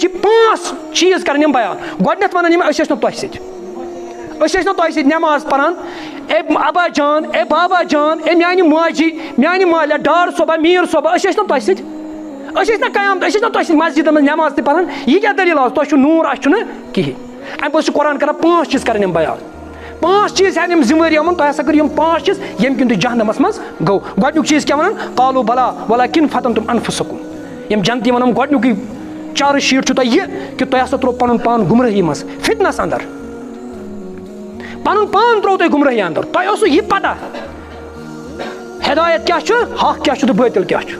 چھِ 5 چیٖز کَرٕنۍ یِم بیان. گۄڈٕنٮ۪تھ وَنان یِم أسۍ ٲسۍ نہٕ تۄہہِ سۭتۍ نٮ۪ماز پَران, اے ابا جان, اے بابا جان, اے میٛانہِ ماجی, میٛانہِ مالیا, ڈار صٲبا, میٖر صٲبا, أسۍ ٲسۍ نہٕ تۄہہِ سۭتۍ, أسۍ ٲسۍ نہٕ قیام, أسۍ ٲسۍ نہٕ تۄہہِ سۭتۍ مسجدن منٛز نٮ۪ماز تہِ پَران. یہِ کیٛاہ دٔلیٖل آز, تۄہہِ چھُو نوٗر, اَسہِ چھُنہٕ کِہیٖنۍ. اَمہِ پَتہٕ چھُ قرآن کران 5 چیٖز کَرٕنۍ یِم بیان. 5 چیٖز ہٮ۪ن یِم ذِمہٕ وٲری یِمن, تۄہہِ ہسا کٔرِو یِم 5 چیٖز ییٚمہِ کِنۍ تُہۍ جہنمس منٛز گوٚو. گۄڈٕنیُک چیٖز کیٛاہ وَنان, قالوٗ بلا ولاکِن فتنتم انفسکم. یِم جنتی وَنان گۄڈٕنیُکُے چارٕج شیٖٹ چھُ تۄہہِ یہِ کہِ تۄہہِ ہسا ترٛوو پَنُن پان گُمرٲہی منٛز, فِتنس اندر. پَنُن پان ترٛوو تۄہہِ گُمرٲہی اندر. تۄہہِ اوسوٕ یہِ پتہ ہدایت کیٛاہ چھُ, حق کیٛاہ چھُ تہٕ باطل کیٛاہ چھُ.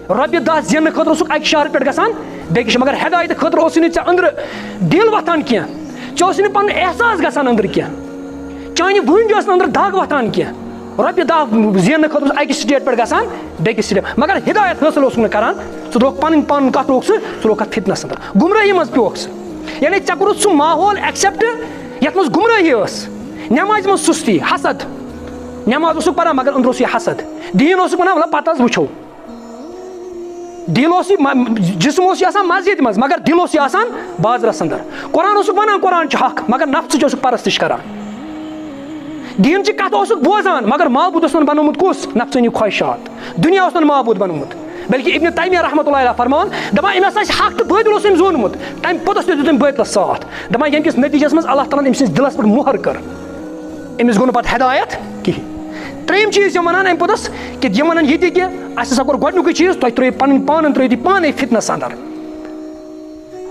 رۄپیہِ 10 زیننہٕ خٲطرٕ اوسُکھ اَکہِ شہرٕ پٮ۪ٹھ گژھان بیٚکِس شہرٕ, مگر ہدایتہٕ خٲطرٕ اوسُے نہٕ ژےٚ أنٛدرٕ دِل وۄتھان کینٛہہ, ژےٚ اوسُے نہٕ پَنُن احساس گژھان أنٛدرٕ کینٛہہ, چانہِ وٕنۍ ٲس نہٕ أنٛدرٕ دگ وۄتھان کینٛہہ. رۄپیہِ 10 زیننہٕ خٲطرٕ اوس اَکہِ سٹیٹ پٮ۪ٹھ گژھان بیٚکِس سٹیٹ, مگر ہدایت حٲصِل اوسُکھ نہٕ کران. ژٕ ترٛووُکھ پَنُن کَتھ ترٛووُکھ ژٕ ترٛووُکھ اَتھ فِتنس اندر, گُمرٲہی منٛز پیوٚوُکھ ژٕ. یعنی ژےٚ کوٚرُتھ سُہ ماحول ایٚکسیپٹ یَتھ منٛز گُمرٲہی ٲس. نٮ۪مازِ منٛز سُستی, حسد, نٮ۪ماز اوسُکھ پَران مگر أنٛدرٕ اوس یہِ حسد. دیٖن اوسُکھ وَنان مطلب پتہٕ حظ وٕچھو. دِل اوس یہِ, جسم اوس یہِ آسان مسجد منٛز مگر دِل اوس یہِ آسان بازرس اندر. قرآن اوسُکھ وَنان قرآن چھُ حق مگر نفژٕچ اوسُکھ پرستش کران. دیٖنچہِ کتھ اوسُکھ بوزان مگر معبوٗد اوس نہٕ بنومُت کُس, نفژٲنی خواہشات. دُنیا اوس نہٕ معبوٗد بنومُت, بلکہِ ابن تیمیہ رحمتہ اللہ علیہ فرمان, دپان أمۍ ہسا آسہِ حق تہٕ باطل اوس أمۍ زونمُت, تمہِ پوٚتُس تہِ دیُت أمۍ باطلس ساتھ. دپان ییٚمہِ کِس نٔتیٖجس منٛز اللہ تعالیٰ أمۍ سٕنٛدِس دِلس پٮ۪ٹھ مۄہر کٔر, أمِس گوٚو نہٕ پتہٕ ہدایت کِہینۍ. ترٛیٚیِم چیٖز یِم وَنان اَمہِ پوٚتُس کہِ یِم وَنان یہِ تہِ کہِ اَسہِ ہسا کوٚر گۄڈٕنیُکُے چیٖز, تۄہہِ ترٛٲیِو پَنٕنۍ پانن ترٛٲیِو تُہۍ پانے فِتنس اندر.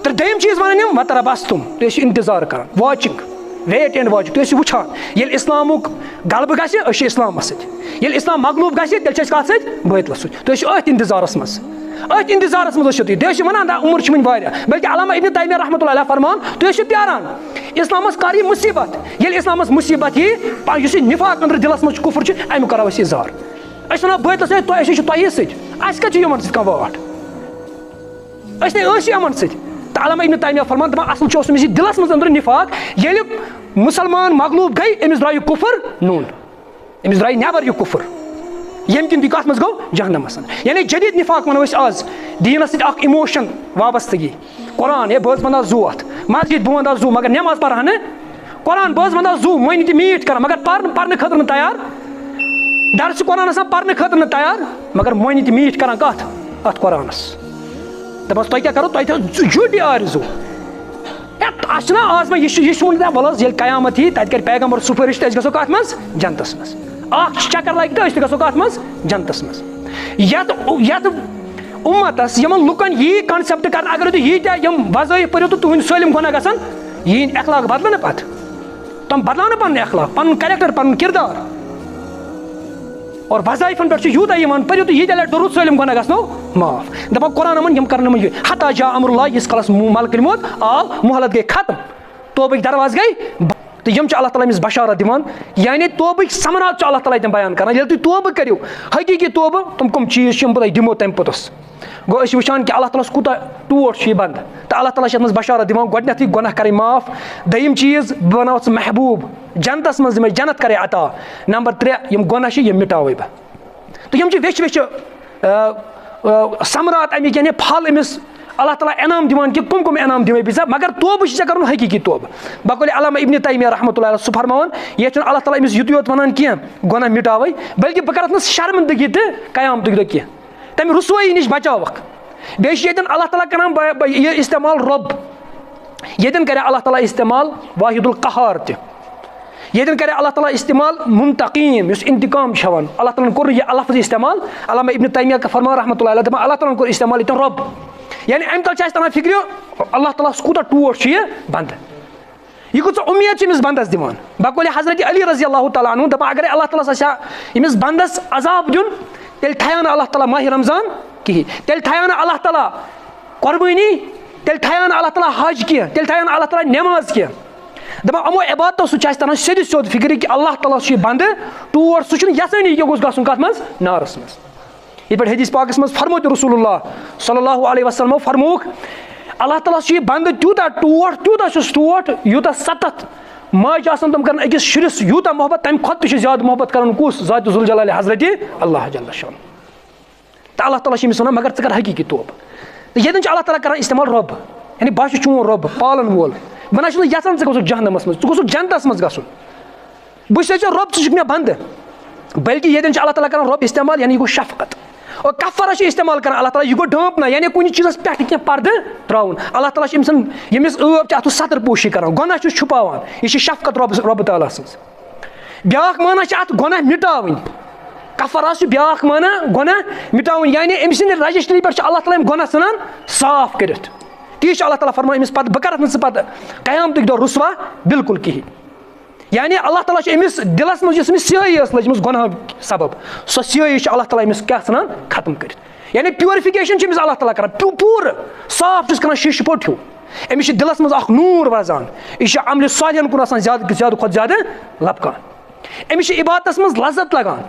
تہٕ دوٚیِم چیٖز وَنان یِم وتربستُم, تُہۍ ٲسِو اِنتظار کران, واچِنگ, ویٹ اینڈ واچ, تُہۍ ٲسِو وٕچھان. ییٚلہِ اِسلامُک غلبہٕ گژھِ أسۍ چھِ اِسلامس سۭتۍ, ییٚلہِ اِسلام مغلوٗب گژھِ تیٚلہِ چھِ أسۍ کَتھ سۭتۍ, باطلس سۭتۍ. تُہۍ ٲسِو أتھۍ اِنتظارس منٛز, أتھۍ اِنتظارس منٛز ٲسِو تُہۍ ٲسِو وَنان عمر چھِ وٕنہِ واریاہ. بلکہِ علامہ ابن تیمیہ رحمتہ اللہ علیہ فرمان, تُہۍ ٲسِو پیاران اِسلامس کر یی مُصیبت. ییٚلہِ اِسلامس مُصیبت یی, یُس یہِ نفاق أنٛدرٕ دِلس منٛز چھُ, کُفر چھُ, اَمیُک کرو أسۍ اِظہار. أسۍ وَنو باطلس سۭتۍ أسۍ چھِ تۄہہِ سۭتۍ, اَسہِ کَتہِ چھُ یِمن سۭتۍ کانٛہہ واٹھ, أسۍ نے ٲسۍ یِمن سۭتۍ. تہٕ علامہ ابن تیمیہ فرمان, دپان اصل چھُ اوس أمِس یہِ دِلس منٛز أنٛدرٕ نفاق. ییٚلہِ مُسلمان مغلوٗب گٔے أمِس درٛاو یہِ کُفر نوٚن, أمِس درٛاے نٮ۪بر یہِ کُفر, ییٚمہِ کِنۍ تہِ کَتھ منٛز گوٚو جہنمس منٛز. یعنی جدید نفاق وَنو أسۍ آز, دیٖنس سۭتۍ اکھ اِموشن وابستگی. قرآن, ہے بہٕ حظ ونہٕ ہا زُو اتھ, مسجد بہٕ ونہٕ ہا زُو مگر نٮ۪ماز پرٕ ہا نہٕ. قرآن بہٕ حظ ونہٕ ہا زُو, مٔہنی تہِ میٖٹھ کران مگر پرنہٕ خٲطرٕ نہٕ تیار. درسِ قرآن آسان پرنہٕ خٲطرٕ نہٕ تیار مگر مٔہنی تہِ میٖٹھ کران کتھ, اتھ قرآنس. دپان تۄہہِ کیٛاہ کرو, تۄہہِ تھٲیو جوٗٹی آرزوٗ. اَسہِ چھُنہ آز مےٚ یہِ چھُ ووٚنمُت, وَلہٕ حظ ییٚلہِ قیامت یی تَتہِ کَرِ پیغمبر سُفٲرِش تہٕ أسۍ گژھو کَتھ منٛز, جنتس منٛز. اکھ چکر لگہِ تہٕ أسۍ تہِ گژھو کَتھ منٛز, جنتس منٛز. یتھ اُمتس یِمن لُکن یی کنسیپٹ کرنہٕ, اگر تُہۍ ییٖتیاہ یِم وظٲیف پٔرِو تہٕ تُہنٛدۍ سٲلِم گۄناہ گژھن, یِہِنٛدۍ اخلاق بدلہٕ نہٕ پتہٕ, تِم بدلاو نہٕ پنُن اخلاق, پنُن کیریکٹر, پنُن کِردار. اور وظٲیفن پٮ۪ٹھ چھُ یوٗتاہ یِوان, پٔرِو تُہۍ ییٖتیاہ لٹہِ تہٕ رُت سٲلِم گۄناہ گژھنو معاف. دپان قرآن یِمن یِم کرن یِمن حتا جا امر اللہ, ییٖتِس کالس ملکہٕ موت آو, مہلت گٔے ختم, توبٕکۍ دروازٕ گٔے. تہٕ یِم چھِ اللہ تعالیٰ أمِس بشارت دِوان, یعنی توبٕکۍ ثمرات چھُ اللہ تعالیٰ تِم بیان کران. ییٚلہِ تُہۍ توبہٕ کٔرِو, حقیٖقی توبہٕ, تِم کٕم چیٖز چھِ یِم بہٕ تۄہہِ دِمو تَمہِ پوٚتُس. گوٚو أسۍ چھِ وٕچھان کہِ اللہ تعالیٰ ہس کوٗتاہ ٹوٹھ چھُ یہِ بنٛد, تہٕ اللہ تعالیٰ چھِ یَتھ منٛز بشارت دِوان, گۄڈٕنیتھٕے گۄناہ کَرٕنۍ معاف. دوٚیِم چیٖز, بہٕ بناوَتھ ژٕ محبوٗب, جنتس منٛز دِمے جنت کرے عطا. نمبر 3, یِم گۄناہ چھِ یِم مٹاوے بہٕ. تہٕ یِم چھِ ویچھِ ثمرات اَمِکۍ, یعنی پھل أمِس اللہ تعالیٰ انعام دِوان کہِ کٕم انعام دِمے بہٕ ژےٚ, مگر توبہٕ چھِ ژےٚ کرُن حقیٖقی توبہٕ. بقولِ علامہ ابن تیمیہ رحمتہ اللہ علیہ سُہ فرماوان, ییٚتہِ چھُنہٕ اللہ تعالیٰ أمِس یُتُے یوت وَنان کینٛہہ گۄناہ مٹاوے, بلکہِ بہٕ کَرَتھ نہٕ شرمندگی تہٕ قیامتُک دۄہ کینٛہہ, تَمہِ رُسوٲیی نِش بچاوکھ. بیٚیہِ چھِ ییٚتٮ۪ن اللہ تعالیٰ کران یہِ استعمال رۄب, ییٚتٮ۪ن کرِ اللہ تعالیٰ استعمال واحد القہار تہِ, ییٚتٮ۪ن کرِ اللہ تعالیٰ استعمال منتقیٖم, یُس انتقام چھُ ہٮ۪وان. اللہ تعالیٰ ہن کوٚر نہٕ یہِ لفظ استعمال, علامہ ابن تیمیہ فرمان رحمتہ اللہ علیہ, دپان اللہ تعالیٰ ہن کوٚر استعمال ییٚتٮ۪ن رۄب. یعنی اَمہِ تل چھِ اَسہِ تران فِکرِ, اللہ تعالیٰ ہس کوٗتاہ ٹوٹھ چھُ یہِ بنٛدٕ, یہِ کۭژاہ اُمید چھِ أمِس بنٛدس دِوان. بقولِ حضرت علی رضی اللہ تعالیٰ عنہ, دپان اگرے اللہ تعالیٰ ہس آسہِ ہا أمِس بنٛدس عذاب دیُن, تیٚلہِ تھایہِ ہا نہٕ اللہ تعالیٰ ماہِ رمضان کِہینۍ, تیٚلہِ تھایہِ ہا نہٕ اللہ تعالیٰ قۄربٲنی, تیٚلہِ تھایہِ ہا نہٕ اللہ تعالیٰ حج کینٛہہ, تیٚلہِ تھایہِ ہا نہٕ اللہ تعالیٰ نٮ۪ماز کینٛہہ. دپان یِمو عبادتو سۭتۍ چھِ اَسہِ تران سیٚدِ سیوٚد فِکرِ کہِ اللہ تعالیٰ چھُ یہِ بنٛدٕ ٹوٹھ, سُہ چھُنہٕ یژھٲنی کہِ گوٚژھ گژھُن کتھ منٛز, نارس منٛز. یِتھ پٲٹھۍ حدیث پاکس منٛز فرموو تہِ رسول اللہ صلی اللہ علیہ وسلمو فرمووُکھ, اللہ تعالیٰ چھُ یہِ بنٛدٕ تیوٗتاہ ٹوٹھ, تیوٗتاہ چھُس ٹوٹھ, یوٗتاہ 7 ماجہِ آسان تِم کران أکِس شُرِس یوٗتاہ محبت, تَمہِ کھۄتہٕ تہِ چھُ زیادٕ محبت کران کُس, ذاتِ ذوالجلالِ حضرتِ اللہ جل شان. تہٕ اللہ تعالیٰ چھُ أمِس وَنان مگر ژٕ کر حقیٖقی توبہٕ, ییٚتٮ۪ن چھُ اللہ تعالیٰ کران استعمال رۄب یعنی بہٕ چھُس چون رۄب پالن وول بہٕ نہ چھُس یژھان ژٕ گژھُکھ جہنمس منٛز ژٕ گوٚژھُکھ جنتس منٛز گژھُن بہٕ چھُسے ژےٚ رۄب ژٕ چھُکھ مےٚ بنٛدٕ بلکہِ ییٚتٮ۪ن چھُ اللہ تعالیٰ کران رۄب استعمال یعنی یہِ گوٚو شفقت اور کفرہ چھُ استعمال کران اللہ تعالیٰ یہِ گوٚو ڈھانپنا یعنی کُنہِ چیٖزس پٮ۪ٹھ کینٛہہ پردٕ تراوُن اللہ تعالیٰ چھُ أمۍ سُنٛد ییٚمِس ٲب چھِ اتھ ستر پوشی کران گۄناہ چھُس چھُپاوان یہِ چھِ شفقت رۄبہٕ تعالیٰ سٕنٛز بیاکھ مانا چھِ اتھ گۄناہ مٹاوٕنۍ کفرس چھُ بیاکھ مانا گۄناہ مٹاوٕنۍ یعنی أمۍ سٕنٛدِ رجسٹری پٮ۪ٹھ چھُ اللہ تعالیٰ یِم گۄناہ ژھٕنان صاف کٔرِتھ تی چھُ اللہ تعالیٰ فرمان أمِس پتہٕ بہٕ کرکھ نہٕ ژٕ پتہٕ قیامتٕکۍ دۄہ رُسوا بالکل کِہینۍ یعنی اللہ تعالیٰ چھُ أمِس دِلس منٛز یۄس أمِس سیٲحی ٲس لٔجمٕژ گۄناہ سبب سۄ سیٲحی چھِ اللہ تعالیٰ أمِس کیاہ ژھٕنان ختم کٔرِتھ یعنی پیورِفِکیشن چھِ أمِس اللہ تعالیٰ کران پوٗرٕ صاف چھُس کران شیٖشہٕ پوٚٹ ہیوٗ أمِس چھِ دِلس منٛز اکھ نوٗر وزان یہِ چھُ عملہِ صالحن کُن آسان زیادٕ کھۄتہٕ زیادٕ لبکان أمِس چھِ عبادتس منٛز لذت لگان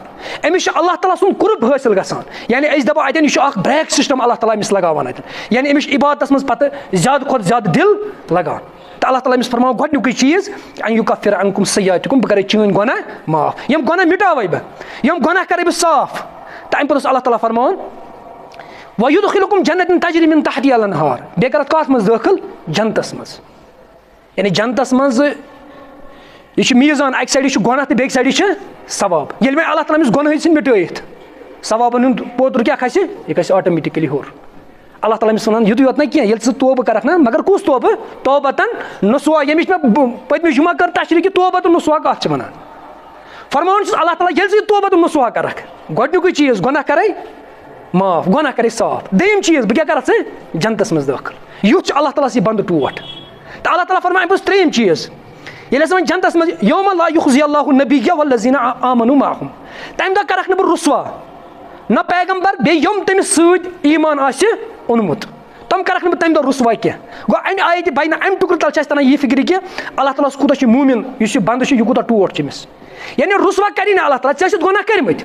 أمِس چھُ اللہ تعالیٰ سُنٛد قُرب حٲصِل گژھان یعنی أسۍ دپو اتٮ۪ن یہِ چھُ اکھ برٛیک سسٹم اللہ تعالیٰ أمِس لگاوان اتٮ۪ن یعنی أمِس چھُ عبادتس منٛز پتہٕ زیادٕ کھۄتہٕ زیادٕ دِل لگان تہٕ اللہ تعالیٰ أمِس فرماوان گۄڈنیُکُے چیٖز یُکفِر عنکُم سیئاتِکُم بہٕ کرے چٲنۍ گۄناہ معاف یِم گۄناہ مٹاوے بہٕ یِم گۄناہ کرے بہٕ صاف تہٕ امہِ پتہٕ اوس اللہ تعالیٰ فرماوان وَیُدخِلُکُم جنتٍ تجری من تحتها الانہار بیٚیہِ کرکھ کتھ منٛز دٲخل جنتس منٛز یعنی جنتس منٛز یہِ چھُ میٖزان اکہِ سایڈٕ چھُ گۄناہ تہٕ بیٚکہِ سایڈٕ چھُ ثواب ییٚلہِ وۄنۍ اللہ تعالیٰ أمِس گۄنہٕے ژھٕنۍ مٹٲیِتھ ثوابن ہُنٛد پوتُر کیاہ کھسہِ یہِ کھسہِ آٹومیٹِکلی ہیوٚر اللہ تعالیٰ أمِس وَنان یُتُے یوت نہٕ کینٛہہ ییٚلہِ ژٕ توبہٕ کرکھ نا مگر کُس توبہٕ توبتن نصوح ییٚمِچ مےٚ پٔتمہِ جمعہ کٔر تشریح کہِ توبتُن نصوح کتھ چھِ وَنان فرماوان چھُس اللہ تعالیٰ ییٚلہِ ژٕ یہِ توبتُن نصوح کرکھ گۄڈنیُکُے چیٖز گۄناہ کرے معاف گۄناہ کرے صاف دوٚیِم چیٖز بہٕ کیاہ کرکھ ژٕ جنتس منٛز دٲخل یُتھ چھُ اللہ تعالیٰ ہس یہِ بنٛدٕ ٹوٹھ تہٕ اللہ تعالیٰ فرماوان اَمہِ پوٚتُس ترٛیٚیِم چیٖز ییٚلہِ ہسا وۄنۍ جنتس منٛز یوم لا یُخزی اللہ النبیَّ والذیٖنَ آمنوا معہُم تمہِ دۄہ کرکھ نہٕ بہٕ رُسوا نہ پیغمبر بیٚیہِ یِم تٔمِس سۭتۍ ایمان آسہِ اوٚنمُت تِم کرکھ نہٕ بہٕ تمہِ دۄہ رُسوا کینٛہہ گوٚو امہِ آیتہِ بینہ امہِ ٹُکرٕ تل چھِ اَسہِ تران یہِ فِکرِ کہِ اللہ تعالیٰ ہس کوٗتاہ چھُ موٗمِن یُس یہِ بنٛدٕ چھُ یہِ کوٗتاہ ٹوٹھ چھُ أمِس یعنی رُسوا کری نہٕ اللہ تعالیٰ ژےٚ ٲسِتھ گۄناہ کٔرمٕتۍ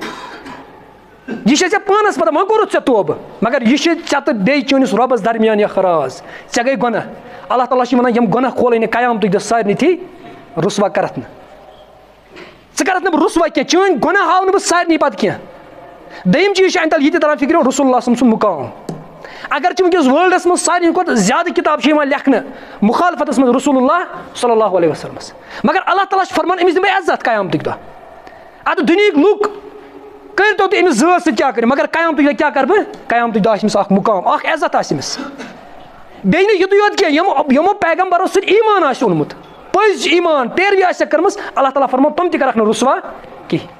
یہِ چھے ژےٚ پانس پتہ وۄنۍ کوٚرُتھ ژےٚ توبہٕ مگر یہِ چھِ ژےٚ تہٕ بیٚیہِ چٲنِس رۄبس درمیان یہِ خراز ژےٚ گٔے گۄناہ اللہ تعالیٰ چھِ وَنان یِم گۄناہ کھولے نہٕ قیامتٕکۍ دۄہ سارنٕے تھی رُسوا کرتھ نہٕ ژٕ کرتھ نہٕ بہٕ رُسوا کینٛہہ چٲنۍ گۄناہ ہاو نہٕ بہٕ سارنٕے پتہٕ کینٛہہ دوٚیِم چیٖز چھُ اَمہِ تل یہِ تہِ تران فِکرِ رسول اللہ سُنٛد مُقام اگر چھِ وٕنکیٚس وٲلڈس منٛز ساروی کھۄتہٕ زیادٕ کِتاب چھِ یِوان لیکھنہٕ مُخالفتس منٛز رسول اللہ صلی اللہ علیہ وسلمس مگر اللہ تعالیٰ چھُ فرمان أمِس دِمہٕ بہٕ عزت قیامتٕکۍ دۄہ ادٕ دُنہِکۍ لُکھ کٔرۍتو تُہۍ أمِس ذات سۭتۍ کیاہ کٔرِو مگر قیامتٕکۍ دۄہ کیاہ کرٕ بہٕ قیامتٕکۍ دۄہ آسہِ أمِس اکھ مُقام اکھ عزت آسہِ أمِس بیٚیہِ نہٕ یِتُے یوت کینٛہہ یِمو پیغمبرو سۭتۍ ایمان آسہِ اوٚنمُت پٔزۍ ایمان پیروی آسٮ۪کھ کٔرمٕژ اللہ تعالیٰ فرماو تِم تہِ کرکھ نہٕ رُسوا کِہینۍ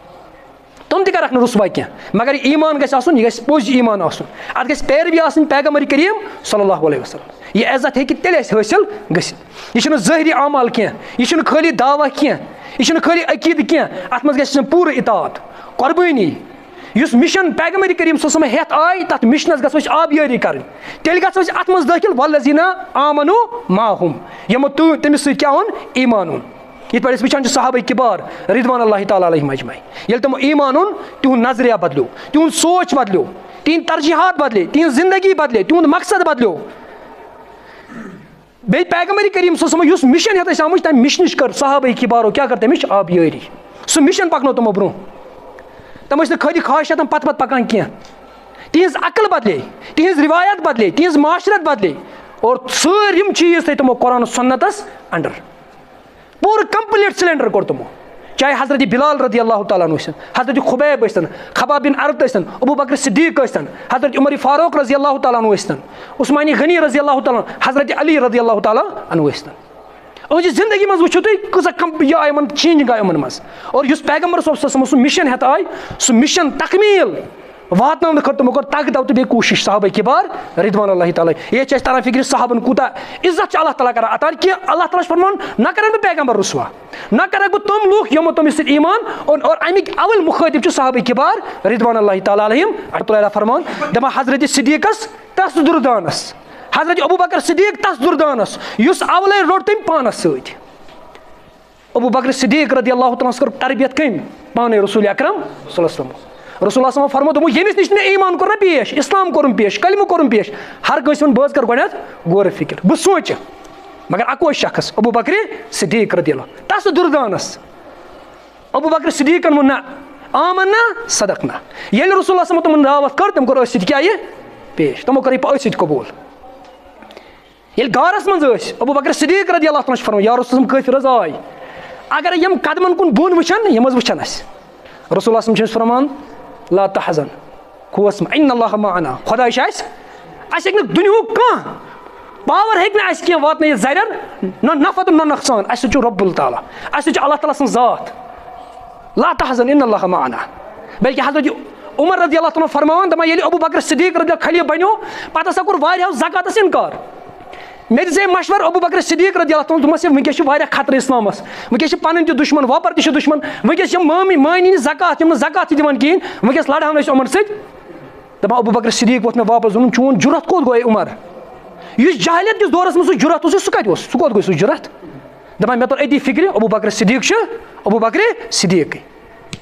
تِم تہِ کرکھ نہٕ رُسوا کینٛہہ مگر یہِ ایمان گژھِ آسُن یہِ گژھِ پوٚز ایمان آسُن اتھ گژھِ پیروی آسٕنۍ پیغمبر کریم صلی اللہ علیہ وسلم یہِ عزت ہیٚکہِ تیٚلہِ اَسہِ حٲصِل گٔژھِتھ یہِ چھُنہٕ ظٲہری اعمال کینٛہہ یہِ چھُنہٕ خٲلی دعوا کینٛہہ یہِ چھُنہٕ خٲلی عقیٖدٕ کینٛہہ اتھ منٛز گژھِ پوٗرٕ اطاعت قۄربٲنی یُس مِشن پیغمبر کریم صلی اللہ علیہ وسلم ہٮ۪تھ آیہِ تتھ مِشنس گژھو أسۍ آبیٲری کرٕنۍ تیٚلہِ گژھو أسۍ اتھ منٛز دٲخِل والذیٖنَ آمنوا معہُم یِمو تٔمِس سۭتۍ کیاہ اوٚن ایمان اوٚن یِتھ پٲٹھۍ أسۍ وٕچھان چھِ صحابہ کِبار رضوان اللہ تعالیٰ علیہم اجمعین ییٚلہِ تِمو ایمان اوٚن تِہُنٛد نظریہ بدلیو تِہُنٛد سونٛچ بدلیو تِہنٛدۍ ترجیحات بدلے تِہنٛز زندگی بدلے تِہُنٛد مقصد بدلیو بیٚیہِ پیغمبر کریم صلی اللہ علیہ وسلم یُس مِشن ہٮ۪تھ ٲسۍ آمٕتۍ تمہِ مِشنٕچ کٔر صحابہ کِبارو کیاہ کٔر تمِچ آبیٲری سُہ مِشن پکنو تِمو برونٛہہ تِم ٲسۍ نہٕ خٲلی خواہشاتن پتہٕ پکان کینٛہہ تِہنٛز عقل بدلے تِہنٛز رِوایت بدلے تِہنٛز معاشرت بدلے اور سٲرِم چیٖز تھٲے تِمو قرآن سُنتس انڈر پوٗرٕ کمپلیٖٹ سلینڈر کوٚر تِمو چاہے حضرت بلال رضی اللہ تعالیٰ عنہ ٲسِن حضرت خُبیب ٲسۍتن خباب بن عرت ٲسۍتن ابو بکر صدیق ٲسۍتن حضرت عمر فاروق رضی اللہ تعالیٰ عنہ ٲسۍتن عثمانی غنی رضی اللہ تعالیٰ عنہ حضرت علی رضی اللہ تعالیٰ عنہ ٲسۍتن أہٕنٛزِ زندگی منٛز وٕچھِو تُہۍ کۭژاہ یہِ آیہِ یِمن چینجِنٛگ آیہِ یِمن منٛز اور یُس پیغمبر صٲب صلی اللہ علیہ وسلم سُہ مِشن ہٮ۪تھ آیہِ سُہ مِشن تکمیٖل واتناونہٕ خٲطرٕ تِمو کوٚر تگہٕ دو تہٕ بیٚیہِ کوٗشِش صحابہ کِبار رضوان اللہ تعالیٰ ییٚتہِ چھِ اَسہِ تران فِکرِ صحابن کوٗتاہ عزت چھُ اللہ تعالیٰ کران عطا کہِ اللہ تعالیٰ چھُ فرماوان نہ کرن بہٕ پیغمبر رُسوا نہ کرکھ بہٕ تِم لُکھ یِمو تٔمِس سۭتۍ ایمان اوٚن اور اَمِکۍ اول مُخٲطِب چھِ صحابہ کِبار رضوان اللہ تعالیٰ علیہم اللہ فرمان دپان حضرت صدیقس تس دُردانس حضرت ابو بکر صدیق تس دُردانس یُس اولے روٚٹ تٔمۍ پانس سۭتۍ ابو بکر صدیق رضی اللہ تعالیٰ ہس کٔر تربیت کٔمۍ پانے رسول اکرم صلی اللہ علیہ وسلم رسول اللہ صلی اللہ علیہ وسلم فرمو دوٚپمو ییٚمِس نِش مےٚ ایمان کوٚر نا پیش اسلام کوٚرُم پیش کلمہٕ کوٚرُم پیش ہر کٲنٛسہِ ووٚن بہٕ حظ کرٕ گۄڈنٮ۪تھ غورٕ فِکر بہٕ سونٛچہِ مگر اکوے شخص ابو بکر صدیق رضی اللہ تس دُردانس ابو بکر صدیقن ووٚن نہ آمنا صدقنا ییٚلہِ رسول اللہ صلی اللہ علیہ وسلم تِمن دعوت کٔر تٔمۍ کوٚر أتھۍ سۭتۍ کیاہ یہِ پیش تِمو کٔر یہِ أتھۍ سۭتۍ قبوٗل ییٚلہِ غارَس منٛز ٲسۍ ابوٗ بکر صدیٖق رضی اللہ تعالیٰ چھُ فرماوان یا رسول کٲفِر حظ آے اگر یِم قدمن کُن بۄن وٕچھن یِم حظ وٕچھن اَسہِ رسول اللہ چھِ أسۍ فرمان لا تحزن خوف مہ اِن اللہ معنا خۄداے چھِ اَسہِ ہیٚکہِ نہٕ دُنیہُک کانٛہہ پاور ہیٚکہِ نہٕ اَسہِ کینٛہہ واتنٲیِتھ زَرٮ۪ن نہ نفع تہٕ نہ نۄقصان اَسہِ سۭتۍ چھُ رۄب التعالیٰ اَسہِ سۭتۍ چھُ اللہ تعالیٰ سٕنٛز ذات لا تحزن اِن اللہ معنا بلکہِ حضرت عمر رضی اللہ تعالیٰ فرماوان دَپان ییٚلہِ ابوٗ بکر صدیٖق رضی اللہ خلیٖف بنیو پتہٕ ہسا کوٚر واریاہو زکاتس اِنکار مےٚ دِژے مشور ابوٗ بکر صدیٖق رضی اللہ تعالیٰ دوٚپمَس وٕنکیٚس چھُ واریاہ خطرٕ اِسلامس وٕنکیٚس چھِ پنٕنۍ تہِ دُشمن وۄپر تہِ چھِ دُشمن وٕنکیٚس یِم مٲنی نہٕ زکات یِم نہٕ زکات تہِ دِوان کِہیٖنۍ وٕنکیٚس لڑہون أسۍ یِمن سۭتۍ دَپان ابوٗ بکر صدیٖق ووٚتھ مےٚ واپس دوٚپُن چون جُرت کوٚت گوٚو عمر یُس جہلیت کِس دورس منٛز سُہ جُرت اوس سُہ کتہِ اوس سُہ کوٚت گوٚو سُہ جُرت دَپان مےٚ توٚر أتی فِکرِ ابوٗ بکر صدیٖق چھُ ابوٗ بکرِ صدیٖقٕے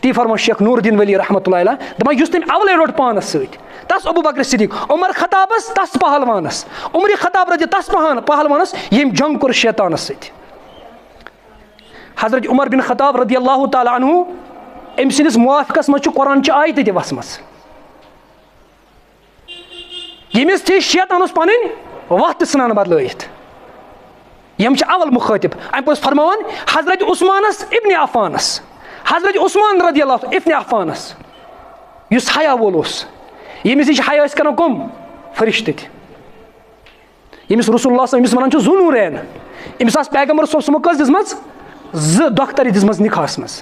تی فرمان شیخ نور الدین ولی رحمتہ اللہ علیہ دَپان یُس تٔمۍ اولے روٚٹ پانس سۭتۍ تس ابوٗ بکر صدیٖق عمر خطابس تس پہلوانس عمرِ خطاب رضی تس پہلوانس ییٚمۍ جنگ کوٚر شیطانس سۭتۍ حضرت عمر بن خطاب رضی اللہ تعالیٰ عنہ أمۍ سٕنٛدِس موافقس منٛز چھُ قرآنچہِ آیتہٕ تہِ وسمژ ییٚمِس تھی شیطان اوس پنٕنۍ وَتھ تہِ ژھٕنان بدلٲیِتھ یِم چھِ اول مُخٲطب اَمہِ پوٚتُس فرماوان حضرت عثمانس ابنِ عفانس حضرت عثمان رضی اللہ ابنِ عفانس یُس حیا وول اوس ییٚمِس نِش حیا ٲسۍ کران کٕم فرشتہٕ تہِ ییٚمِس رسول اللہ صٲب أمِس ونان چھُ ذُنوٗرین أمِس آسہٕ پیغمبر صٲب سُمو کٔژ دِژمٕژ 2 دۄخترِ دِژمٕژ نِکاحس منٛز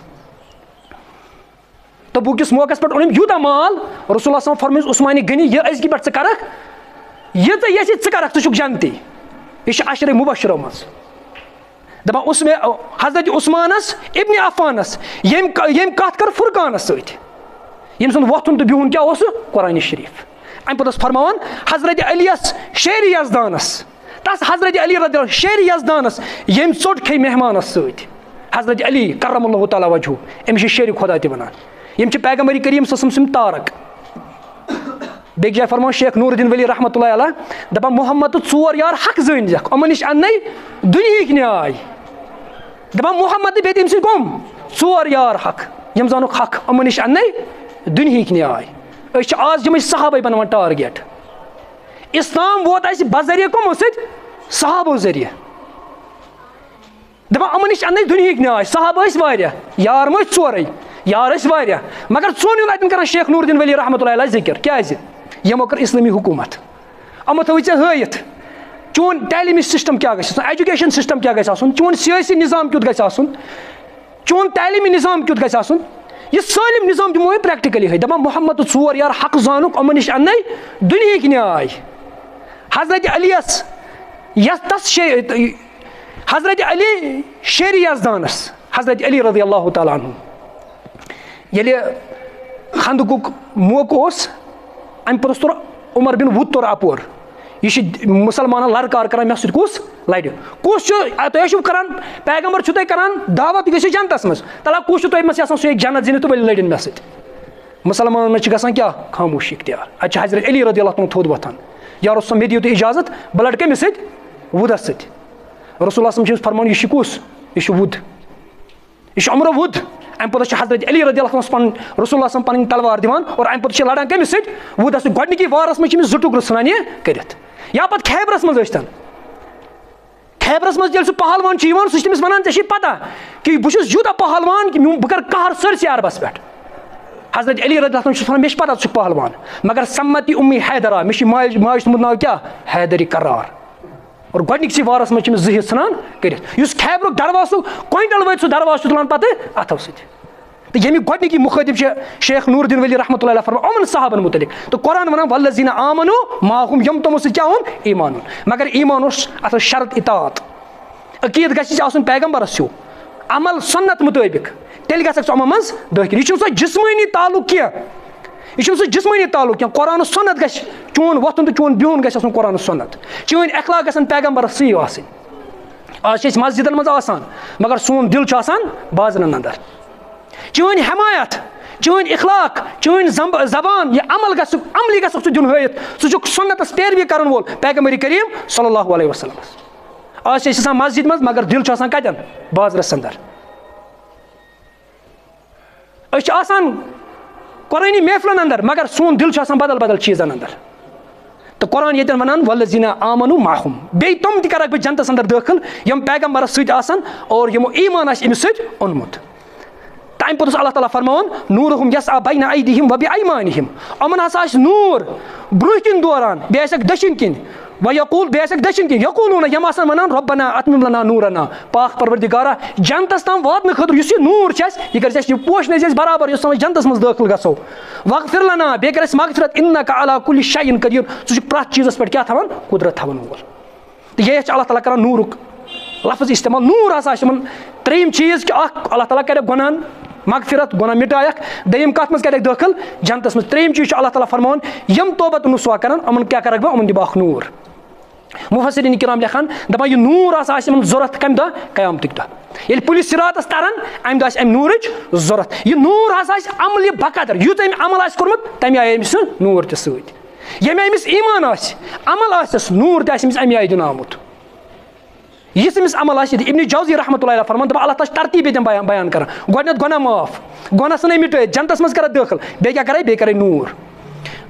تبوٗکِس موقعس پٮ۪ٹھ اوٚن أمۍ یوٗتاہ مال رسول اللہ صٲب فرمٲیِس عثمانہِ غنی یہِ أزکہِ پٮ۪ٹھ ژٕ کرکھ یہِ ژٕ یژھِ ژٕ کرکھ ژٕ چھُکھ جنتی یہِ چھُ عشرے مُبشرو منٛز دَپان حضرت عثمانس ابنِ عفانس ییٚمۍ کتھ کٔر فرقانس سۭتۍ ییٚمۍ سُنٛد وۄتھُن تہٕ بِہُن کیٛاہ اوس قرآنی شریٖف اَمہِ پتہٕ ٲس فرماوان حضرت علی یس شیرِ یزدانس تس حضرت علی رضی اللہ شیرِ یزدانس ییٚمۍ ژوٚٹ کھیٚیہِ مہمانس سۭتۍ حضرت علی کرم اللہ تعالیٰ وجہوٗ أمِس چھِ شیرِ خۄدا تہِ وَنان یِم چھِ پیغمبر کریم صلی اللہ علیہ وسلم سٕنٛدۍ تارک بیٚکہِ جایہِ فرماوان شیخ نور الدین ولی رحمتہ اللہ علیہ دَپان محمد تہٕ 4 یار حق زٲنۍزٮ۪کھ یِمن نِش اَننَے دُنہِکۍ نیاے دَپان محمد تہٕ بیٚیہِ تٔمۍ سٕنٛدۍ کٕم 4 یار حق یِم زانُکھ حق یِمن نِش اَننَے دُنہِکۍ نیاے أسۍ چھِ آز یِمے صحابے بناوان ٹارگیٹ اسلام ووت اَسہِ بذریعہ کٕمو سۭتۍ صحابو ذٔریعہٕ دَپان یِمن نِش اَننَے دُنہِکۍ نیاے صحابہٕ ٲسۍ واریاہ یار مہ ٲسۍ 4 یار ٲسۍ واریاہ مگر ژوٚن اَتٮ۪ن کران شیخ نور الدین ولی رحمتہ اللہ علیہ ذِکر کیٛازِ یِمو کٔر اسلٲمی حکوٗمت یِمو تھٲوٕے ژےٚ ہٲیِتھ چون تعلیٖمی سِسٹم کیٛاہ گژھِ آسُن ایجوکیشن سِسٹم کیٛاہ گژھِ آسُن چون سیٲسی نظام کیُتھ گژھِ آسُن چون تعلیٖمی نظام کیُتھ گژھِ آسُن یہِ سٲلِم نظام دِمو أسۍ پریکٹِکلی ہٲیِتھ دَپان محمد تہٕ 4 یار حق زانُکھ یِمن نِش اَننَے دُنہِکۍ نیاے حضرت علی یس تس حضرت علی شیرِ یزدانس حضرت علی رضی اللہ تعالیٰ عنہ ییٚلہِ خندقُک موقعہٕ اوس اَمہِ پوٚتُس توٚر عمر بن وُد توٚر اَپور یہِ چھِ مُسلمانن لڑکار کران مےٚ سۭتۍ کُس لڑِ کُس چھُ تُہۍ ٲسِو کران پیغمبر چھُو تُہۍ کران دعوت گٔژھِو جنتس منٛز تلہ کُس چھُ تۄہہِ منٛز یژھان سُہ ہیٚکہِ جنت زیٖنِتھ تہٕ ؤلِو لٔڑِن مےٚ سۭتۍ مُسلمانن منٛز چھِ گژھان کیٛاہ خاموشی اختیار اَتہِ چھِ حضرت علی رضی اللہ تعالیٰ تھوٚد وۄتھان یا رسول مےٚ دِیِو تُہۍ اِجازت بہٕ لڑٕ کٔمِس سۭتۍ وُدس سۭتۍ رسول اللہ صٲب چھِ أمِس فرمان یہِ چھُ کُس یہِ چھُ وُد یہِ چھُ عمرو وُد اَمہِ پوٚتُس چھِ حضرت علی رضی اللہ تعالیٰ پنُن رسول اللہ صٲب پنٕنۍ تلوار دِوان اور اَمہِ پوٚتُس چھِ لڑان کٔمِس سۭتۍ وُدس سۭتۍ گۄڈنِکی وارس منٛز چھِ أمِس 2 ٹُکرٕ ژھٕنان یہِ کٔرِتھ یا پتہٕ خیبرس منٛز ٲسۍتن خیبرس منٛز ییٚلہِ سُہ پہلوان چھُ یِوان سُہ چھُ تٔمِس ونان ژےٚ چھُے پتہ کہِ بہٕ چھُس یوٗتاہ پہلوان کہِ بہٕ کرٕ قہر سٲرسٕے عربس پٮ۪ٹھ حضرت علی رضی اللہ تعالیٰ چھُس ونان مےٚ چھِ پتہ ژٕ چھُکھ پہلوان مگر سمتی اُمی حیدرا مےٚ چھُ ماجہِ تھوٚمُت ناو کیٛاہ حیدری کرار اور گۄڈنِکسٕے وارس منٛز چھِ أمِس 2 حِصہٕ ژھٕنان کٔرِتھ یُس خیبرُک دروازٕ کویِنٹل وٲتۍ سُہ دروازٕ چھُ تُلان پتہٕ اَتھو سۭتۍ تہٕ ییٚمیُک گۄڈنِکی مُخٲطب چھِ شیخ نور الدین ولی رحمتہ اللہ فرمان یِمن صحابن مُتعلق تہٕ قرآن ونان والذیٖنَ آمنوٗ معہُم یِم تِمو سۭتۍ کیٛاہ اوٚن ایمان اوٚن مگر ایمان اوس اَتھ ٲس شرط اطاعت عقیٖد گژھِ آسُن پیغمبرس ہیوٗ عمل سُنت مُطٲبق تیٚلہِ گژھکھ ژٕ یِمن منٛز دٲخِل یہِ چھُنہٕ سُہ جسمٲنی تعلق کینٛہہ یہِ چھُنہٕ سُہ جسمٲنی تعلق کینٛہہ قرآن سُنت گژھِ چون وۄتھُن تہٕ چون بِہُن گژھِ آسُن قرآن سُنت چٲنۍ اخلاق گژھن پیغمبرس سۭتۍ آسٕنۍ آز چھِ أسۍ مسجدن منٛز آسان مگر سون دِل چھُ آسان بازرن انٛدر چٲنۍ حمایت چٲنۍ اخلاق چٲنۍ زبان یہِ عمل گژھُکھ عملی گژھکھ ژٕ دیُن ہٲیِتھ ژٕ چھُکھ سُنتس پیروی کرن وول پیغمبر کریم صلی اللہ علیہ وسلم آز چھِ أسۍ آسان مسجد منٛز مگر دِل چھُ آسان کتٮ۪ن بازرس انٛدر أسۍ چھِ آسان قرآنی محفلن انٛدر مگر سون دِل چھُ آسان بدل بدل چیٖزن انٛدر تو قرآن ییٚتٮ۪ن وَنان والذیٖنَ آمنوا معہم بیٚیہِ تِم تہِ کَرَکھ بہٕ جنتَس اندر دٲخل یِم پیغمبرس سۭتۍ آسن اور یِمو ایٖمان آسہِ أمِس سۭتۍ اوٚنمُت تہٕ اَمہِ پوٚتُس اللہ تعالیٰ فرماوان نوٗرُہُم یسعیٰ بین ایدیہم وبایمانہم یِمن ہسا آسہِ نوٗر برونٛہہ کِنۍ دوران بیٚیہِ آسٮ۪کھ دٔچھِنۍ کِنۍ ویقوٗل بیٚیہِ آسٮ۪کھ دٔچھِنۍ کِنۍ یقوٗلوٗنہ یِم آسان وَنان رۄبنا اتمم لنا نوٗرنا پاک پروردِگارا جنتس تام واتنہٕ خٲطرٕ یُس یہِ نوٗر چھِ اَسہِ یہِ کٔرۍ اَسہِ یہِ پوشنٲیزِ اَسہِ برابر یُس أسۍ جنتس منٛز دٲخل گژھو وغفر لنا بیٚیہِ کٔرۍ اَسہِ مغفرت انکَ علی کُلہِ شیء قدیٖر ژٕ چھُکھ پرٛٮ۪تھ چیٖزس پٮ۪ٹھ کیٛاہ تھاوان قُدرت تھاوان وول تہٕ یہِ چھِ اللہ تعالیٰ کران نوٗرُک لفظ استعمال نوٗر ہسا چھِ یِمن ترٛیٚیِم چیٖز کہِ اکھ اللہ تعالیٰ کَرٮ۪کھ گۄنہن مغفرت گۄناہ مٹایکھ دوٚیِم کَتھ منٛز کَرٮ۪کھ دٲخل جنتس منٛز ترٛیٚیِم چیٖز چھُ اللہ تعالیٰ فرماوان یِم توبہ تہٕ نصوح کرن یِمن کیٛاہ کَرکھ بہٕ یِمن دِمہٕ بہٕ اکھ نوٗر مُفسریٖن کرام لیکھان دَپان یہِ نوٗر ہسا آسہِ یِمن ضوٚرتھ کَمہِ دۄہ قیامتٕکۍ دۄہ ییٚلہِ پُلِس صِراتس ترن اَمہِ دۄہ آسہِ اَمہِ نوٗرٕچ ضوٚرتھ یہِ نوٗر ہسا آسہِ عملہِ بقدر یُتھ أمۍ عمل آسہِ کوٚرمُت تَمہِ آیہِ أمِس سُہ نوٗر تہِ سۭتۍ ییٚمہِ آیہِ أمِس ایٖمان آسہِ عمل آسٮ۪س نوٗر تہِ آسہِ أمِس اَمہِ آیہِ دِنہٕ آمُت یُس أمِس عمل آسہِ ابن جوزی رحمتہ اللہ علیہ فرمان دَپان اللہ تعالیٰ چھِ ترتیٖب ییٚتٮ۪ن بیان کران گۄڈٕنیتھ گۄناہ معاف گۄناہ ژھٕنَے مِٹٲیِتھ جنتس منٛز کرکھ دٲخل بیٚیہِ کیٛاہ کرے بیٚیہِ کرے نوٗر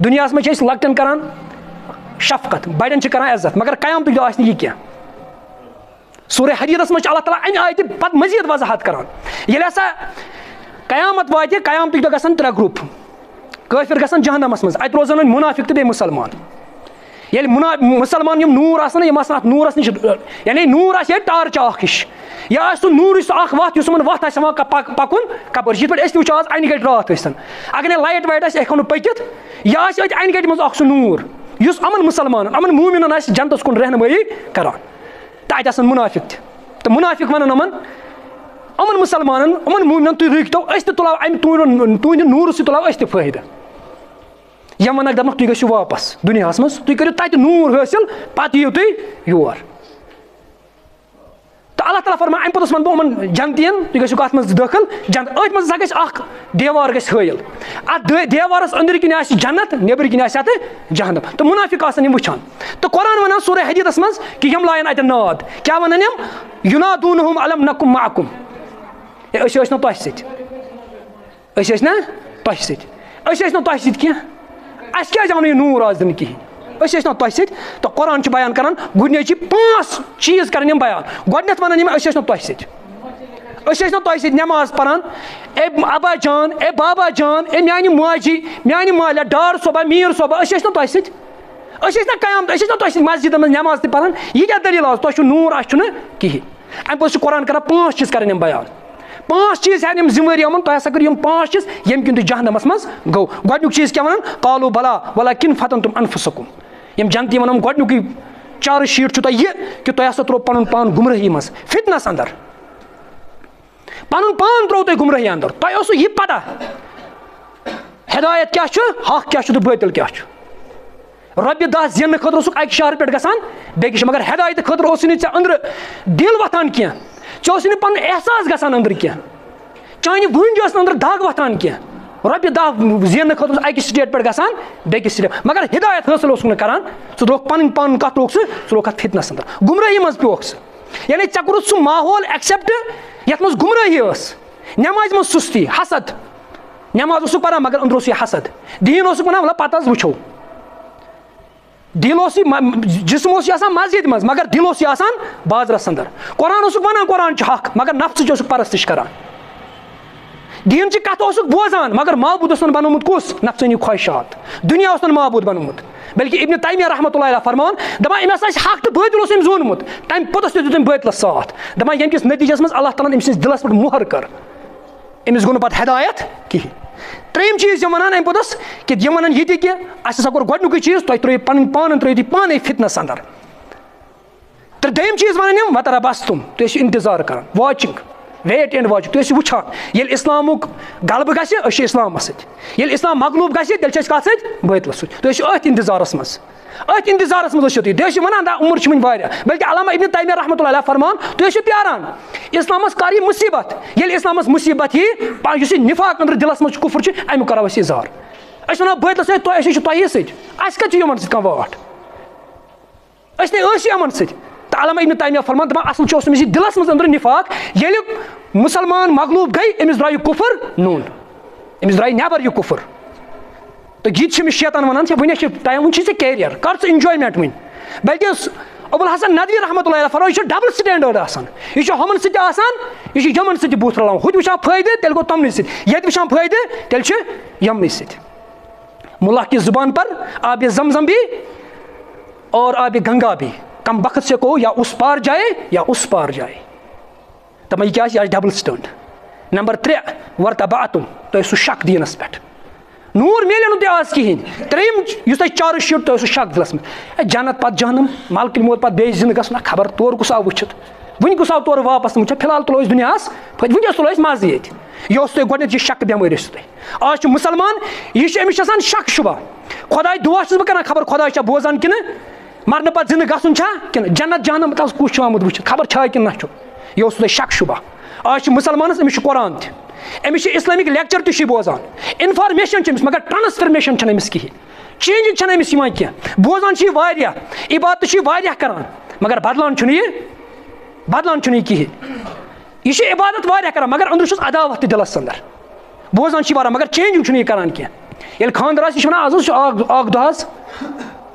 دُنیاہس منٛز چھِ أسۍ لۄکٹٮ۪ن کران شفقت بڑٮ۪ن چھِ کران عزت مگر قیامتٕکۍ دۄہ آسہِ نہٕ یہِ کینٛہہ سورہ حدیٖدس منٛز چھِ اللہ تعالیٰ اَمہِ آیہِ تہِ پتہٕ مٔزیٖد وضاحت کران ییٚلہِ ہسا قیامت واتہِ قیامتٕکۍ دۄہ گژھن 3 گرُپ کٲفِر گژھن جہنمس منٛز اَتہِ روزن وۄنۍ مُنافِق تہٕ بیٚیہِ مُسلمان ییٚلہِ مُسلمان یِم نوٗر آسن یِم آسن اتھ نوٗرس نِش یعنی نوٗر آسہِ ییٚتہِ ٹارچ اکھ ہِش یا آسہِ سُہ نوٗرٕچ سُہ اکھ وَتھ یُس یِمن وَتھ آسہِ ہاوان پَکُن کپٲرۍ یِتھ پٲٹھۍ أسۍ تہِ وٕچھو آز اَنہِ گٔٹۍ راتھ ٲسۍ تن اگر نہٕ لایٹ وایٹ آسہِ أسۍ ہٮ۪کو نہٕ پٔکِتھ یا آسہِ أتۍ اَنہِ گٔٹہِ منٛز اکھ سُہ نوٗر یُس یِمن مُسلمانن یِمن موٗمِنن آسہِ جنتس کُن رہنمٲیی کران تہٕ اَتہِ آسن مُنافِق تہِ تہٕ مُنافِق وَنن یِمن مُسلمانن یِمن موٗمِنن تُہۍ رُکۍتو أسۍ تہِ تُلو اَمہِ تُہنٛدِ نوٗرٕ سۭتۍ تُلو أسۍ تہِ فٲیدٕ یِم وَنکھ دَپنکھ تُہۍ گٔژھِو واپس دُنیاہس منٛز تُہۍ کٔرِو تَتہِ نوٗر حٲصِل پتہٕ یِیِو تُہۍ یور تہٕ اللہ تعالیٰ فرمان اَمہِ پوٚتُس وَنہٕ بہٕ یِمن جنتِین تُہۍ گٔژھِو کَتھ منٛز دٲخل جنت أتھۍ منٛز ہسا گژھِ اکھ دیوار گژھِ حٲیِل اَتھ دیوارس أنٛدرۍ کِنۍ آسہِ جنت نیبرٕ کِنۍ آسہِ اَتھ جہنم تہٕ مُنافِق آسن یِم وٕچھان تہٕ قرآن وَنان سورہ حدیٖدس منٛز کہِ یِم لاین اَتٮ۪ن ناد کیٛاہ وَنان یِم یُنادوٗنہُم الم نکُم معکُم ہے أسۍ ٲسۍ نہٕ تۄہہِ سۭتۍ أسۍ ٲسۍ نہ تۄہہِ سۭتۍ أسۍ ٲسۍ نہٕ تۄہہِ سۭتۍ کینٛہہ اَسہِ کیٛازِ آو نہٕ یہِ نوٗر آز دِنہٕ کِہیٖنۍ أسۍ ٲسۍ نہٕ تۄہہِ سۭتۍ تہٕ قرآن چھُ بیان کران گۄڈنِچی 5 چیٖز کران یِم بیان گۄڈنیتھ وَنان یِم أسۍ ٲسۍ نہٕ تۄہہِ سۭتۍ أسۍ ٲسۍ نہٕ تۄہہِ سۭتۍ نٮ۪ماز پران اے ابا جان اے بابا جان اے میانہِ ماجی میانہِ مالیا ڈار صٲبا میٖر صٲبا أسۍ ٲسۍ نہٕ تۄہہِ سۭتۍ أسۍ ٲسۍ نہ قیامت أسۍ ٲسۍ نہ تۄہہِ سۭتۍ مسجدن منٛز نٮ۪ماز تہِ پران یہِ کیٛاہ دٔلیٖل آز تۄہہِ چھُو نوٗر اَسہِ چھُنہٕ کِہیٖنۍ اَمہِ پوٚتُس چھُ قرآن کران 5 چیٖز کران یِم بیان 5 چیٖز ہٮ۪ن یِم ذِمہٕ وٲری یِمن تۄہہِ ہسا کٔرِو یِم 5 چیٖز ییٚمہِ کِنۍ تُہۍ جہنمس منٛز گوٚو گۄڈنیُک چیٖز کیٛاہ وَنان قالوٗ بلا ولکن فتنتم انفسکم یِم جنتی وَنان گۄڈنیُکُے چارٕج شیٖٹ چھُ تۄہہِ یہِ کہِ تۄہہِ ہسا ترٛوو پنُن پان گُمرٲہی منٛز فِتنس انٛدر پنُن پان ترٛوو تۄہہِ گُمرٲہی انٛدر تۄہہِ اوسوٕ یہِ پتہ ہدایت کیٛاہ چھُ حق کیٛاہ چھُ تہٕ بٲطِل کیٛاہ چھُ رۄپیہِ 10 زیننہٕ خٲطرٕ اوسُکھ اَکہِ شہرٕ پٮ۪ٹھ گژھان بیٚکِس مگر ہدایتہٕ خٲطرٕ اوسُے نہٕ ژےٚ أنٛدرٕ دِل وۄتھان کینٛہہ ژےٚ اوسُے نہٕ پنُن احساس گژھان أنٛدرٕ کینٛہہ چانہِ وٕنٛجہِ ٲس نہٕ أنٛدرٕ دگ وۄتھان کینٛہہ رۄپیہِ 10 زیننہٕ خٲطرٕ اوس اَکہِ سٹیٹ پٮ۪ٹھ گژھان بیٚکِس سٹیٹ مگر ہدایت حٲصِل اوسُکھ نہٕ کران ژٕ ترٛووُکھ پنٕنۍ پانہٕ کتھ ترٛووُکھ ژٕ ترٛووُکھ اَتھ فِتنس انٛدر گُمرٲہی منٛز پیوٚوُکھ ژٕ یعنی ژےٚ کوٚرُتھ سُہ ماحول ایٚکسیپٹ یتھ منٛز گُمرٲہی ٲس نٮ۪مازِ منٛز سُستی حسد نٮ۪ماز اوسُکھ پران مگر أنٛدرٕ اوس یہِ حسد دیٖن اوسُکھ ونان وَلہٕ پتہٕ حظ وٕچھو دِل اوس یہِ جسم اوس یہِ آسان مسجد منٛز مگر دِل اوس یہِ آسان بازرس انٛدر قرآن اوسُکھ ونان قرآن چھُ حق مگر نفژٕچ اوسُکھ پرستِش کران دیٖنچہِ کتھ اوسُکھ بوزان مگر معبوٗد اوسُن بنومُت کُس نفژٲنی خواہشات دُنیا اوس نہٕ معبوٗد بنومُت بلکہِ ابن تیمیہ رحمتہ اللہ علیہ فرمان دپان أمۍ ہسا آسہِ حق تہٕ بٲطِل اوس أمۍ زونمُت تمہِ پوٚتُس تہِ دیُت أمۍ بٲطلس ساتھ دپان ییٚمہِ کِس نٔتیٖجس منٛز اللہ تعالیٰ ہن أمۍ سٕنٛدِس دِلس پٮ۪ٹھ مۄہر کٔر أمِس گوٚو نہٕ پتہٕ ہدایت کِہیٖنۍ ترٛیٚیِم چیٖز یِم وَنان اَمہِ پوٚتُس کہِ یِم وَنان یہِ تہِ کہِ اَسہِ ہسا کوٚر گۄڈنیُکُے چیٖز تۄہہِ ترٛٲیِو پنٕنۍ پانہٕ ترٛٲیِو تُہۍ پانے فِتنس انٛدر تہٕ دوٚیِم چیٖز وَنان یِم وتربستُم تُہۍ ٲسِو انتظار کران واچِنٛگ ویٹ اینڈ واچ تُہۍ ٲسِو وٕچھان ییٚلہِ اِسلامُک غلبہٕ گژھِ أسۍ چھِ اِسلامس سۭتۍ ییٚلہِ اِسلام مغلوٗب گژھِ تیٚلہِ چھِ أسۍ کتھ سۭتۍ بٲطلس سۭتۍ تُہۍ ٲسِو أتھۍ انتظارس منٛز أتھۍ انتظارس منٛز ٲسِو تُہۍ ٲسِو وَنان عُمر چھِ وٕنہِ واریاہ بلکہِ علامہ ابن تیمیہ رحمتہ اللہ علیہ فرمان تُہۍ ٲسِو پیاران اِسلامس کر یی مُصیبت ییٚلہِ اِسلامس مُصیبت یی یُس یہِ نفاق أنٛدرٕ دِلس منٛز چھُ کُفر چھُ امیُک کرو أسۍ اِظہار أسۍ وَنو بٲطلس سۭتۍ تۄہہِ أسۍ چھِ تۄہی سۭتۍ اَسہِ کَتہِ چھُ یِمن سۭتۍ کانٛہہ واٹھ أسۍ نے ٲسۍ یِمن سۭتۍ تہٕ علامہ ابن تیمیہ فرمان دپان اصل چھُ اوس أمِس یہِ دِلس منٛز أنٛدرٕ نفاق ییٚلہِ مُسلمان مغلوٗب گٔے أمِس درٛاو یہِ کُفر نوٚن أمِس درٛاے نٮ۪بر یہِ کُفر تو یہ چھِ أمِس شیطان وَنان وٕنہِ چھِ ٹایم وٕنہِ چھِ ژےٚ کیریَر کَر ژٕ اِنجایمٮ۪نٛٹ وٕنہِ بلکہِ ابوالحسن ندوی رحمتہ اللہ فرمٲے یہِ چھُ ڈبل سٹینڈٲرڈ آسان یہِ چھُ ہُمن سۭتۍ آسان یہِ چھُ یِمن سۭتۍ بُتھ رلاوان ہُتہِ وٕچھان فٲیدٕ تیٚلہِ گوٚو تِمنٕے سۭتۍ ییٚتہِ وٕچھان فٲیدٕ تیٚلہِ چھُ یِمنٕے سۭتۍ مُلا کی زُبان پر آب زمزم بھی اور آب گنگا بھی کم وقت سے کو یا اس پار جائے یا اس پار جائے دپان یہِ کیٛاہ آسہِ یہِ آسہِ ڈبل سٹینڈ نمبر 3 ورتبعتم تۄہہِ ٲسوٕ شک دیٖنس پٮ۪ٹھ نوٗر میلہِ نہٕ تۄہہِ آز کِہیٖنۍ ترٛیٚیِم یُس تۄہہِ چارٕج شیٖٹ تۄہہِ اوسوٕ شک دِلس منٛز جنت پتہٕ جہنم ملکہٕ موت پتہٕ بیٚیہِ زِندٕ گژھُن خبر تورٕ کُس آو وٕچھِتھ وٕنہِ کُس آو تورٕ واپس وٕچھان فِلحال تُلو أسۍ دُنیاہس وٕنکیٚس تُلو أسۍ مزٕ ییٚتہِ یہِ اوس تۄہہِ گۄڈٕنیتھ یہِ شک بٮ۪مٲرۍ ٲسِو تۄہہِ آز چھُ مُسلمان یہِ چھُ أمِس چھُ آسان شک شُبہ خۄداے دُعا چھُس بہٕ کران خبر خۄداے چھا بوزان کِنہٕ مرنہٕ پتہٕ زِندٕ گژھُن چھا کِنہٕ جنت جہنم تَس کُس چھُ آمُت وٕچھِتھ خبر چھا کِنہٕ نہ چھُ یہِ اوس تۄہہِ شک شُبہ آز چھُ مُسلمانس أمِس چھُ قرآن تہِ أمِس چھِ اِسلامِک لیکچر تہِ چھُ یہِ بوزان اِنفارمیشن چھِ أمِس مگر ٹرانسفرمیشن چھنہٕ أمِس کِہینۍ چینجِنگ چھنہٕ أمِس یِوان کینٛہہ بوزان چھُ یہِ واریاہ عبادت چھُ یہِ واریاہ کران مگر بدلان چھُنہٕ یہِ کِہینۍ یہِ چھُ عبادت واریاہ کران مگر أنٛدرٕ چھُس عداوت تہِ دِلس انٛدر بوزان چھُ یہِ واریاہ مگر چینجِنگ چھُنہٕ یہِ کران کینٛہہ ییٚلہِ خانٛدر آسہِ یہِ چھُ ونان آز حظ چھُ اکھ دۄہ حظ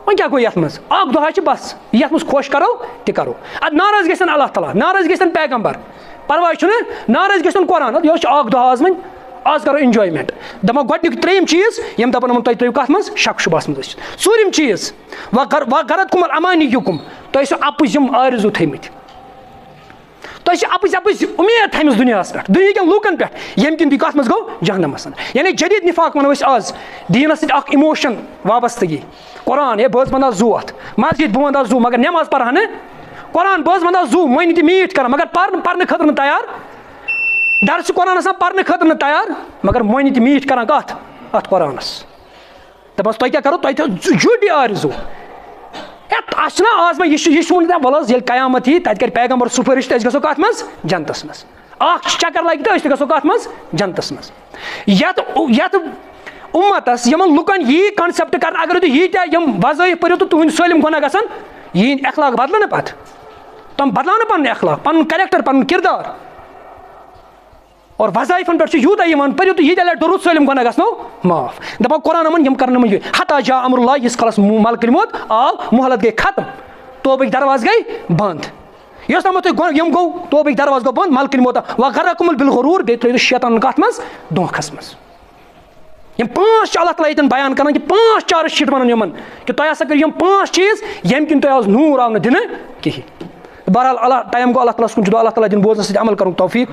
وۄنۍ کیٛاہ گوٚو یتھ منٛز اکھ دۄہ حظ چھُ بس یتھ منٛز خۄش کرو تہِ کرو ادٕ ناراض گژھن اللہ تعالیٰ ناراض گژھن پیغمبر پرواے چھُنہٕ ناراض گژھن قرآن یہِ حظ چھُ اکھ دۄہ آز وۄنۍ آز کرو انجایمنٹ دپان گۄڈٕنیُک ترٛیٚیِم چیٖز یِم دپان یِمن تُہۍ ترٛٲیِو کتھ منٛز شک شُبہس منٛز ٲسِتھ ژوٗرِم چیٖز وغرت کُمل امانی یُکُم تۄہہِ ٲسِو اپُز یِم آرزوٗ تھٲیمٕتۍ تۄہہِ چھِ اپٕز اُمید تھٲیمٕژ دُنیاہس پٮ۪ٹھ دُنہِکٮ۪ن لوٗکن پٮ۪ٹھ ییٚمہِ کِنۍ تُہۍ کتھ منٛز گوٚو جہنمس منٛز یعنی جدیٖد نفاق ونو أسۍ آز دیٖنس سۭتۍ اکھ اِموشن وابستگی قرآن ہے بہٕ حظ ونہٕ ہا زُو اتھ مسجد بہٕ ونہٕ ہا زُو مگر نٮ۪ماز پرہا نہٕ قرآن بہٕ حظ ونہٕ ہا زُو مٔہنی تہِ میٖٹھ کران مگر پرنہٕ خٲطرٕ نہٕ تیار درس قرآن آسان پرنہٕ خٲطرٕ نہٕ تیار مگر مٔہنی تہِ میٖٹھ کران کتھ اتھ قرآنس دپان تۄہہِ کیٛاہ کرو تۄہہِ تھٲیو جُڈِ آرزوٗ اَسہِ چھُنہ آز وۄنۍ یہِ چھُ ووٚنمُت وَلہٕ حظ ییٚلہِ قیامت یی تَتہِ کَرِ پیغمبر سُفٲرِش تہٕ أسۍ گژھو کَتھ منٛز جنتس منٛز اکھ چکر لگہِ تہٕ أسۍ تہِ گژھو کَتھ منٛز جنتس منٛز یتھ اُمتس یِمن لُکن یی کنسیپٹ کرنہٕ اگر تُہۍ ییٖتیاہ یِم وظٲیف پٔرِو تہٕ تُہنٛدۍ سٲلِم گۄناہ گژھن یِہِنٛدۍ اخلاق بدلہٕ نہٕ پتہٕ تِم بدلاو نہٕ پنُن اخلاق پنُن کریکٹر پنُن کردار اور وظٲیفن پٮ۪ٹھ چھُ یوٗتاہ یِوان پٔرِو تُہۍ ییٖتیاہ لٹہِ درود سٲلِم گۄناہ گژھنو معاف دپان قرآن یِمن یِم کرن یِمن حتا جا امر اللہ ییٖتِس کالس ملکہٕ موت آو مۄہلت گٔے ختم توبٕکۍ دروازٕ گٔے بنٛد یۄس تامتھ تُہۍ یِم گوٚو توبٕکۍ دروازٕ گوٚو بنٛد ملکہٕ موت وغرکُمُل بالغرور بیٚیہِ ترٲیِو شیطانن کتھ منٛز دھوکھس منٛز یِم 5 چھِ اللہ تعالیٰ ییٚتٮ۪ن بیان کران کہِ 5 چارٕج شیٖٹ ونان یِمن کہِ تۄہہِ ہسا کٔرِو یِم 5 چیٖز ییٚمہِ کِنۍ تۄہہِ آز نوٗر آو نہٕ دِنہٕ کِہینۍ بہرحال ٹایم گوٚو اللہ تعالیٰ ہس کُن چھُ دُعا اللہ تعالیٰ دِنۍ بوزنس سۭتۍ عمل کرُن توفیٖق